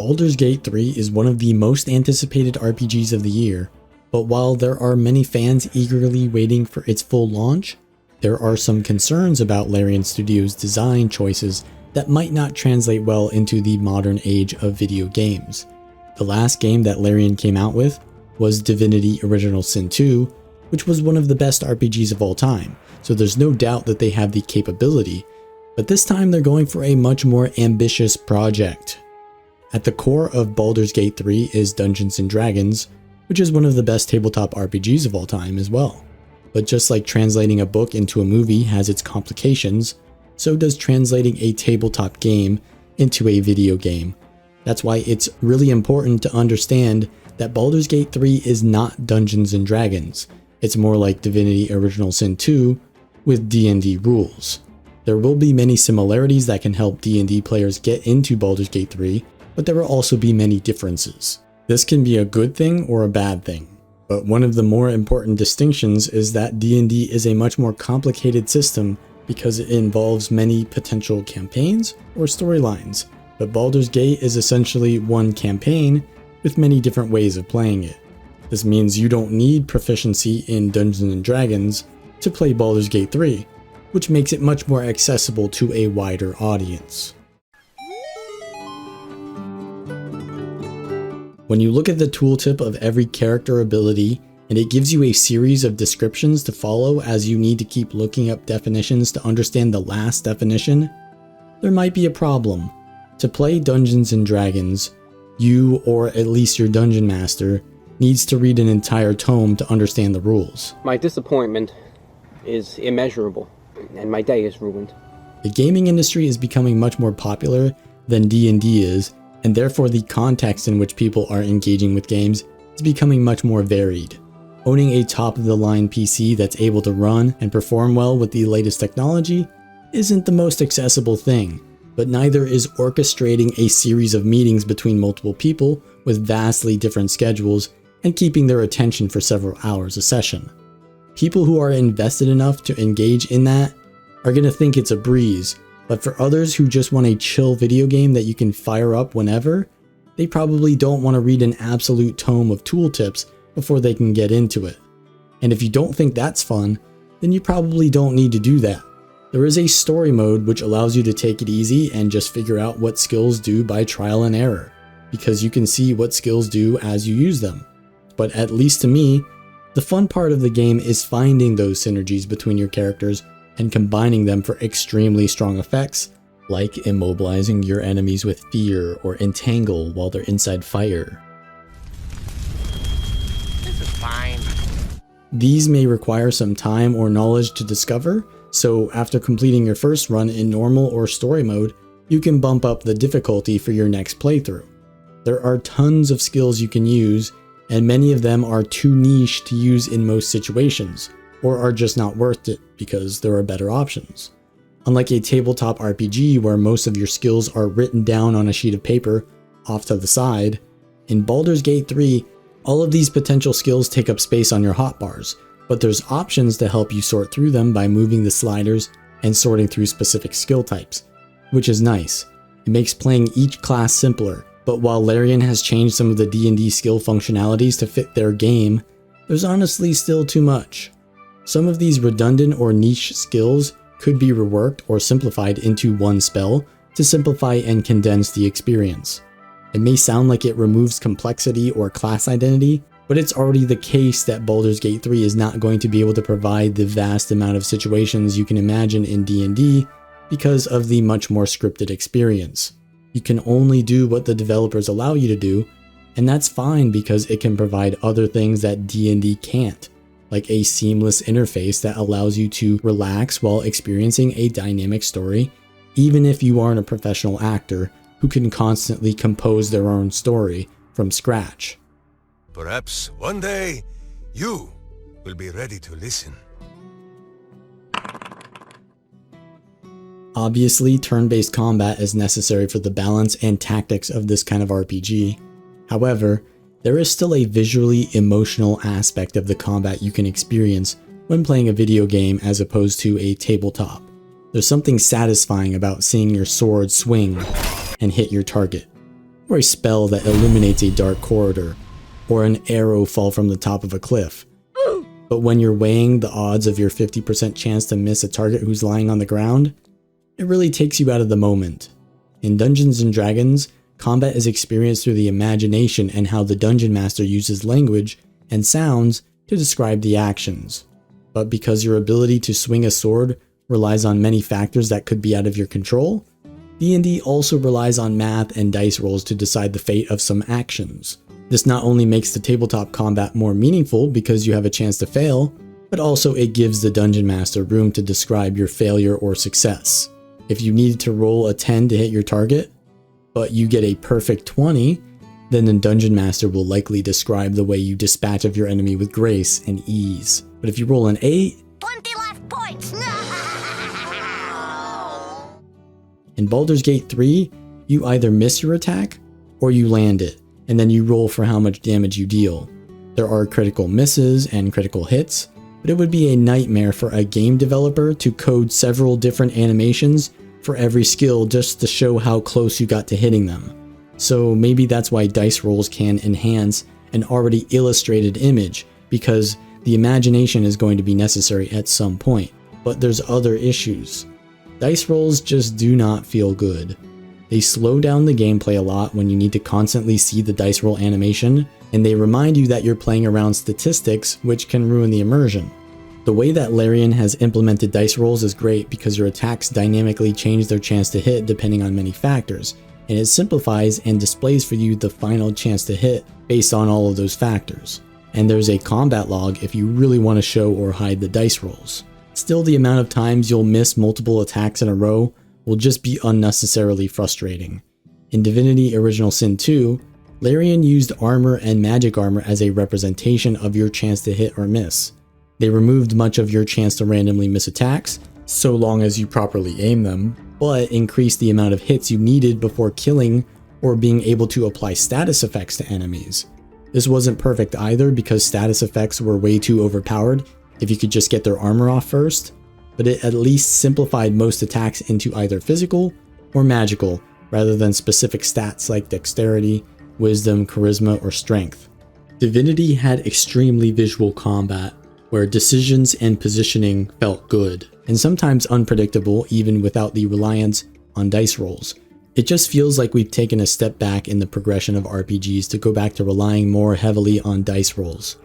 Baldur's Gate 3 is one of the most anticipated RPGs of the year, but while there are many fans eagerly waiting for its full launch, there are some concerns about Larian Studios' design choices that might not translate well into the modern age of video games. The last game that Larian came out with was Divinity Original Sin 2, which was one of the best RPGs of all time, so there's no doubt that they have the capability, but this time they're going for a much more ambitious project. At the core of Baldur's Gate 3 is Dungeons & Dragons, which is one of the best tabletop RPGs of all time as well. But just like translating a book into a movie has its complications, so does translating a tabletop game into a video game. That's why it's really important to understand that Baldur's Gate 3 is not Dungeons & Dragons. It's more like Divinity Original Sin 2 with D&D rules. There will be many similarities that can help D&D players get into Baldur's Gate 3, but there will also be many differences. This can be a good thing or a bad thing, but one of the more important distinctions is that D&D is a much more complicated system because it involves many potential campaigns or storylines, but Baldur's Gate is essentially one campaign with many different ways of playing it. This means you don't need proficiency in Dungeons & Dragons to play Baldur's Gate 3, which makes it much more accessible to a wider audience. When you look at the tooltip of every character ability, and it gives you a series of descriptions to follow as you need to keep looking up definitions to understand the last definition, there might be a problem. To play Dungeons & Dragons, you, or at least your dungeon master, needs to read an entire tome to understand the rules. My disappointment is immeasurable, and my day is ruined. The gaming industry is becoming much more popular than D&D is, and therefore the context in which people are engaging with games is becoming much more varied. Owning a top-of-the-line PC that's able to run and perform well with the latest technology isn't the most accessible thing, but neither is orchestrating a series of meetings between multiple people with vastly different schedules and keeping their attention for several hours a session. People who are invested enough to engage in that are going to think it's a breeze, but for others who just want a chill video game that you can fire up whenever, they probably don't want to read an absolute tome of tooltips before they can get into it. And if you don't think that's fun, then you probably don't need to do that. There is a story mode which allows you to take it easy and just figure out what skills do by trial and error, because you can see what skills do as you use them. But at least to me, the fun part of the game is finding those synergies between your characters and combining them for extremely strong effects, like immobilizing your enemies with fear or entangle while they're inside fire. This is fine. These may require some time or knowledge to discover, so after completing your first run in normal or story mode, you can bump up the difficulty for your next playthrough. There are tons of skills you can use, and many of them are too niche to use in most situations, or are just not worth it because there are better options. Unlike a tabletop RPG where most of your skills are written down on a sheet of paper off to the side, in Baldur's Gate 3, all of these potential skills take up space on your hotbars, but there's options to help you sort through them by moving the sliders and sorting through specific skill types, which is nice. It makes playing each class simpler, but while Larian has changed some of the D&D skill functionalities to fit their game, there's honestly still too much. Some of these redundant or niche skills could be reworked or simplified into one spell to simplify and condense the experience. It may sound like it removes complexity or class identity, but it's already the case that Baldur's Gate 3 is not going to be able to provide the vast amount of situations you can imagine in D&D because of the much more scripted experience. You can only do what the developers allow you to do, and that's fine because it can provide other things that D&D can't, like a seamless interface that allows you to relax while experiencing a dynamic story, even if you aren't a professional actor who can constantly compose their own story from scratch. Perhaps one day, you will be ready to listen. Obviously, turn-based combat is necessary for the balance and tactics of this kind of RPG. However, there is still a visually emotional aspect of the combat you can experience when playing a video game as opposed to a tabletop. There's something satisfying about seeing your sword swing and hit your target. or a spell that illuminates a dark corridor, or an arrow fall from the top of a cliff. But when you're weighing the odds of your 50% chance to miss a target who's lying on the ground, it really takes you out of the moment. In Dungeons & Dragons, combat is experienced through the imagination and how the Dungeon Master uses language and sounds to describe the actions. But because your ability to swing a sword relies on many factors that could be out of your control, D&D also relies on math and dice rolls to decide the fate of some actions. This not only makes the tabletop combat more meaningful because you have a chance to fail, but also it gives the Dungeon Master room to describe your failure or success. If you needed to roll a 10 to hit your target, but you get a perfect 20, then the Dungeon Master will likely describe the way you dispatch of your enemy with grace and ease. But if you roll an 8, 20 left points! in Baldur's Gate 3, you either miss your attack or you land it, and then you roll for how much damage you deal. There are critical misses and critical hits, but it would be a nightmare for a game developer to code several different animations for every skill just to show how close you got to hitting them. So maybe that's why dice rolls can enhance an already illustrated image, because the imagination is going to be necessary at some point. But there's other issues. Dice rolls just do not feel good. They slow down the gameplay a lot when you need to constantly see the dice roll animation, and they remind you that you're playing around statistics, which can ruin the immersion. The way that Larian has implemented dice rolls is great because your attacks dynamically change their chance to hit depending on many factors, and it simplifies and displays for you the final chance to hit based on all of those factors. And there's a combat log if you really want to show or hide the dice rolls. Still, the amount of times you'll miss multiple attacks in a row will just be unnecessarily frustrating. In Divinity Original Sin 2, Larian used armor and magic armor as a representation of your chance to hit or miss. They removed much of your chance to randomly miss attacks, so long as you properly aim them, but increased the amount of hits you needed before killing or being able to apply status effects to enemies. This wasn't perfect either because status effects were way too overpowered if you could just get their armor off first, but it at least simplified most attacks into either physical or magical rather than specific stats like dexterity, wisdom, charisma, or strength. Divinity had extremely visual combat, where decisions and positioning felt good, and sometimes unpredictable even without the reliance on dice rolls. It just feels like we've taken a step back in the progression of RPGs to go back to relying more heavily on dice rolls,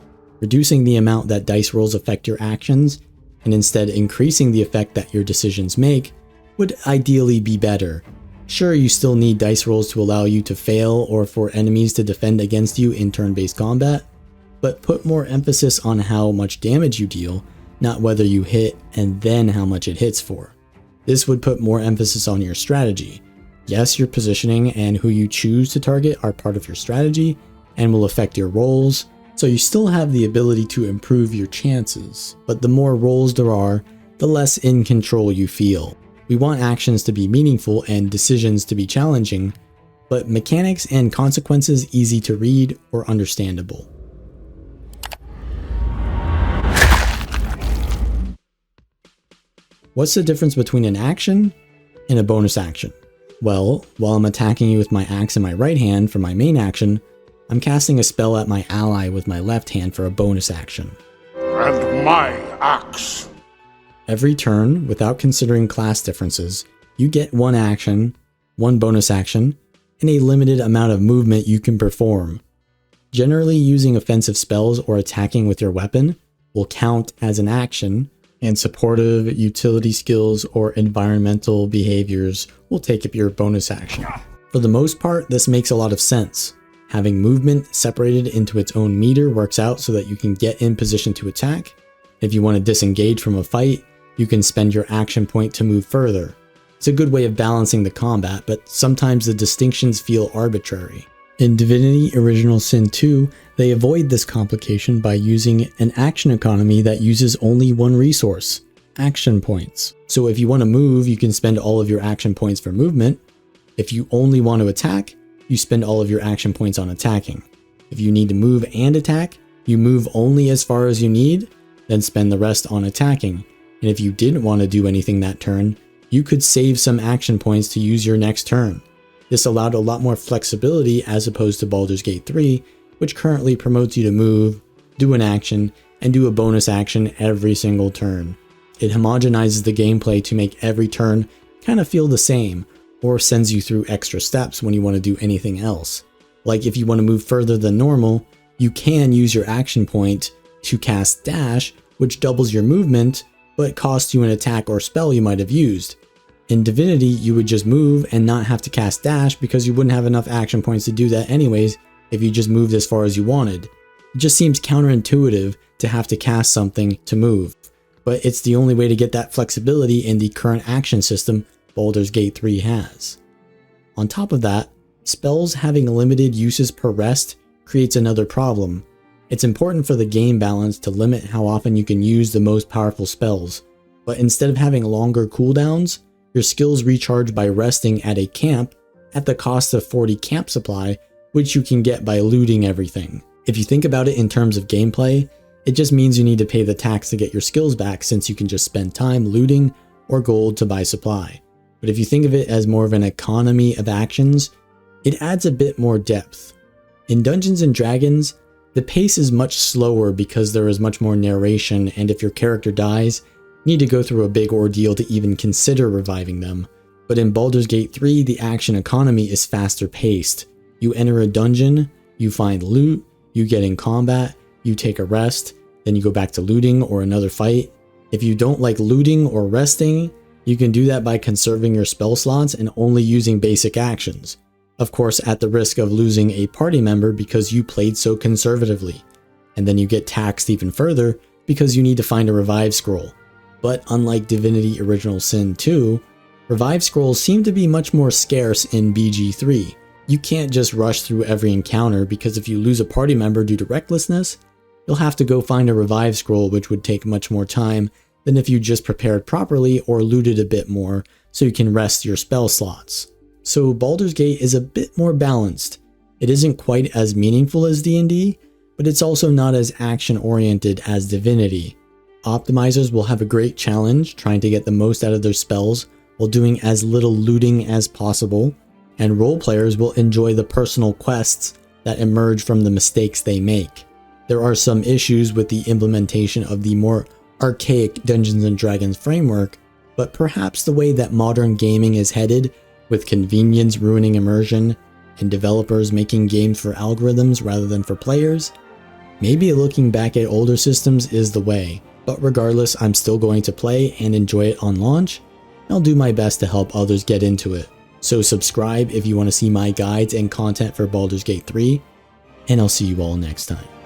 reducing the amount that dice rolls affect your actions, and instead increasing the effect that your decisions make would ideally be better. Sure, you still need dice rolls to allow you to fail or for enemies to defend against you in turn-based combat, but put more emphasis on how much damage you deal, not whether you hit and then how much it hits for. This would put more emphasis on your strategy. Yes, your positioning and who you choose to target are part of your strategy and will affect your rolls, so you still have the ability to improve your chances, but the more rolls there are, the less in control you feel. We want actions to be meaningful and decisions to be challenging, but mechanics and consequences easy to read or understandable. What's the difference between an action and a bonus action? Well, while I'm attacking you with my axe in my right hand for my main action, I'm casting a spell at my ally with my left hand for a bonus action. And my axe. Every turn, without considering class differences, you get one action, one bonus action, and a limited amount of movement you can perform. Generally, using offensive spells or attacking with your weapon will count as an action, and supportive utility skills or environmental behaviors will take up your bonus action. For the most part, this makes a lot of sense. Having movement separated into its own meter works out so that you can get in position to attack. If you want to disengage from a fight, you can spend your action point to move further. It's a good way of balancing the combat, but sometimes the distinctions feel arbitrary. In Divinity Original Sin 2, they avoid this complication by using an action economy that uses only one resource, action points. So if you want to move, you can spend all of your action points for movement. If you only want to attack, you spend all of your action points on attacking. If you need to move and attack, you move only as far as you need, then spend the rest on attacking. And if you didn't want to do anything that turn, you could save some action points to use your next turn. This allowed a lot more flexibility as opposed to Baldur's Gate 3, which currently promotes you to move, do an action, and do a bonus action every single turn. It homogenizes the gameplay to make every turn kind of feel the same, or sends you through extra steps when you want to do anything else. Like if you want to move further than normal, you can use your action point to cast Dash, which doubles your movement, but costs you an attack or spell you might have used. In Divinity, you would just move and not have to cast Dash because you wouldn't have enough action points to do that anyways if you just moved as far as you wanted. It just seems counterintuitive to have to cast something to move, but it's the only way to get that flexibility in the current action system Baldur's Gate 3 has. On top of that, spells having limited uses per rest creates another problem. It's important for the game balance to limit how often you can use the most powerful spells, but instead of having longer cooldowns, your skills recharge by resting at a camp at the cost of 40 camp supply, which you can get by looting everything. If you think about it in terms of gameplay, it just means you need to pay the tax to get your skills back since you can just spend time looting or gold to buy supply. But if you think of it as more of an economy of actions, it adds a bit more depth. In Dungeons & Dragons, the pace is much slower because there is much more narration, and if your character dies, you need to go through a big ordeal to even consider reviving them. But in Baldur's Gate 3, the action economy is faster paced. You enter a dungeon, you find loot, you get in combat, you take a rest, then you go back to looting or another fight. If you don't like looting or resting, you can do that by conserving your spell slots and only using basic actions. Of course, at the risk of losing a party member because you played so conservatively. And then you get taxed even further because you need to find a revive scroll. But unlike Divinity Original Sin 2, revive scrolls seem to be much more scarce in BG3. You can't just rush through every encounter because if you lose a party member due to recklessness, you'll have to go find a revive scroll, which would take much more time than if you just prepared properly or looted a bit more so you can rest your spell slots. So Baldur's Gate is a bit more balanced. It isn't quite as meaningful as D&D, but it's also not as action-oriented as Divinity. Optimizers will have a great challenge trying to get the most out of their spells while doing as little looting as possible, and role players will enjoy the personal quests that emerge from the mistakes they make. There are some issues with the implementation of the more archaic Dungeons & Dragons framework, but perhaps the way that modern gaming is headed, with convenience ruining immersion and developers making games for algorithms rather than for players, maybe looking back at older systems is the way. But regardless, I'm still going to play and enjoy it on launch, and I'll do my best to help others get into it. So subscribe if you want to see my guides and content for Baldur's Gate 3, and I'll see you all next time.